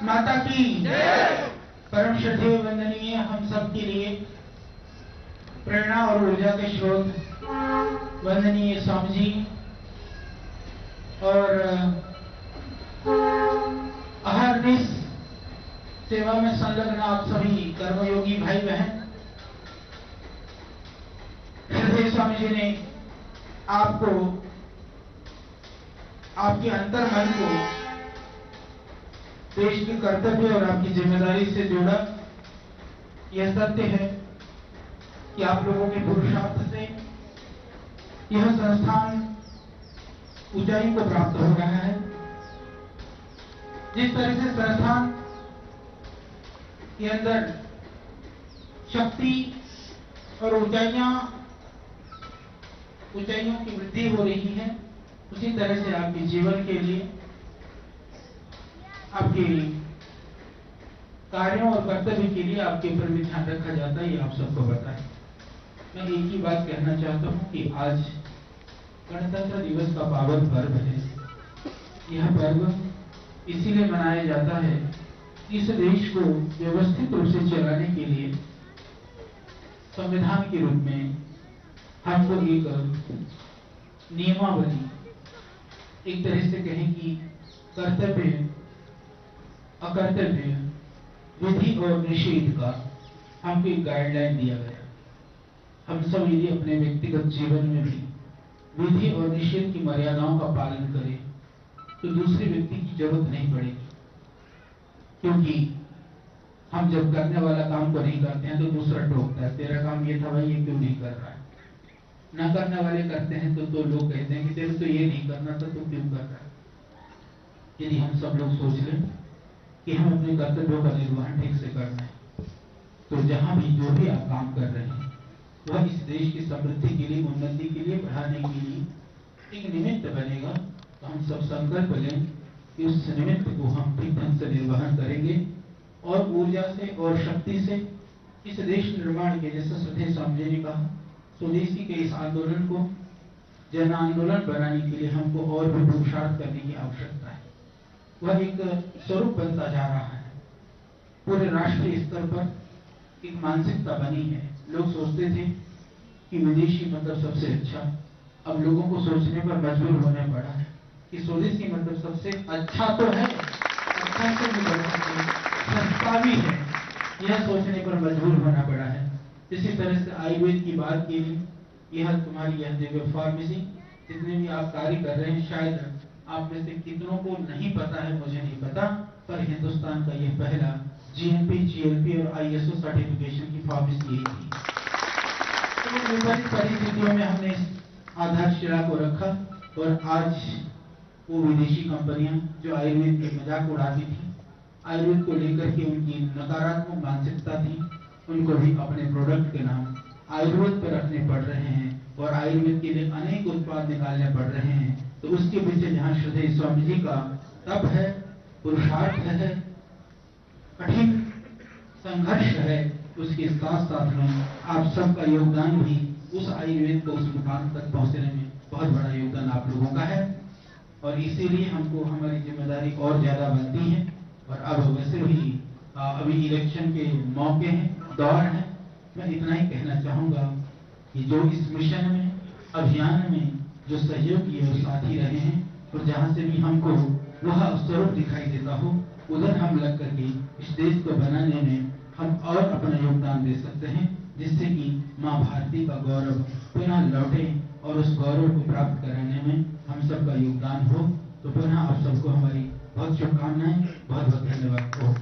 माता की परम श्रद्धेय वंदनीय हम सब के लिए प्रेरणा और ऊर्जा के स्रोत वंदनीय स्वामी जी और अहरनिश सेवा में संलग्न आप सभी कर्मयोगी भाई बहन, श्रद्धेय स्वामी जी ने आपको आपके अंतर मन को देश के कर्तव्य और आपकी जिम्मेदारी से जोड़ा। यह सत्य है कि आप लोगों के पुरुषार्थ से यह संस्थान ऊंचाई को प्राप्त हो रहा है। जिस तरह से संस्थान के अंदर शक्ति और ऊंचाइयों की वृद्धि हो रही है, उसी तरह से आपके जीवन के लिए आपके कार्यों और कर्तव्य के लिए आपके ऊपर भी ध्यान रखा जाता है। ये आप सबको पता है। मैं एक ही बात कहना चाहता हूं कि आज गणतंत्र दिवस का पावन पर्व है। यह पर्व इसीलिए मनाया जाता है कि इस देश को व्यवस्थित रूप से चलाने के लिए संविधान के रूप में हमको एक नियमावली, एक तरह से कहें कि कर्तव्य अकर्तव्य, विधि और निषेध का हमको एक गाइडलाइन दिया गया। हम सब यदि अपने व्यक्तिगत जीवन में भी विधि और निषेध की मर्यादाओं का पालन करें तो दूसरे व्यक्ति की जरूरत नहीं पड़ेगी, क्योंकि हम जब करने वाला काम को नहीं करते हैं तो दूसरा टोकता है, तेरा काम ये था भाई, ये क्यों नहीं कर रहा है। ना करने वाले करते हैं तो लोग कहते हैं कि तेरे तो ये नहीं करना था, तो क्यों कर रहा है। यदि हम सब लोग सोच लें कि हम अपने कर्तव्यों का निर्वहन ठीक से करना है, तो जहां भी जो भी आप काम कर रहे हैं वह इस देश की समृद्धि के लिए, उन्नति के लिए, बढ़ाने के लिए एक निमित्त बनेगा। तो हम सब संकल्प लें कि उस निमित्त को हम ठीक ढंग से निर्वहन करेंगे और ऊर्जा से और शक्ति से इस देश निर्माण के, जैसे श्रद्धेय स्वामी जी ने कहा, स्वदेशी के इस आंदोलन को जन आंदोलन बनाने के लिए हमको और भी पुरुषार्थ करने की आवश्यकता है। वह एक स्वरूप बनता जा रहा है। पूरे राष्ट्रीय स्तर पर एक मानसिकता बनी है। लोग सोचते थे कि विदेशी मतलब सबसे अच्छा, अब लोगों को सोचने पर मजबूर होने पड़ा है कि स्वदेशी मतलब सबसे अच्छा तो है, अच्छा से भी सस्ता भी है, यह सोचने पर मजबूर होना पड़ा है। इसी तरह से आयुर्वेद की बात की गई, यह तुम्हारी यह दिव्य फार्मेसी, जितने भी आप कार्य कर रहे हैं, शायद आप में से कितनों को नहीं पता है, मुझे नहीं पता, पर हिंदुस्तान का यह पहला जीएमपी, जीएलपी और आईएसओ सर्टिफिकेशन की फार्मेसी यही थी। तो विपरीत परिस्थितियों में हमने इस आधारशिला को रखा और आज वो विदेशी कंपनियां जो आयुर्वेद के मजाक उड़ाती थी, आयुर्वेद को लेकर के उनकी नकारात्मक मानसिकता थी, उनको भी अपने प्रोडक्ट के नाम आयुर्वेद पर रखने पड़ रहे हैं और आयुर्वेद के लिए अनेक उत्पाद निकालने पड़ रहे हैं। तो उसके पीछे जहां श्रद्धेय स्वामी जी का तप है, पुरुषार्थ है, कठिन संघर्ष है, उसके साथ साथ में आप सबका योगदान भी उस आयुर्वेद को उस मुकाम तक पहुंचने में बहुत बड़ा योगदान आप लोगों का है। और इसीलिए हमको हमारी जिम्मेदारी और ज्यादा बनती है। और अब वैसे भी अभी इलेक्शन के मौके हैं, दौर है, मैं इतना ही कहना चाहूंगा कि जो इस मिशन में, अभियान में जो सहयोगी और साथी रहे हैं, और जहां से भी हमको वह स्वरूप दिखाई देता हो, उधर हम लग करके इस देश को बनाने में हम और अपना योगदान दे सकते हैं, जिससे कि माँ भारती का गौरव पुनः लौटे और उस गौरव को प्राप्त कराने में हम सबका योगदान हो। तो पुनः आप सबको हमारी बहुत शुभकामनाएं, बहुत बहुत धन्यवाद हो।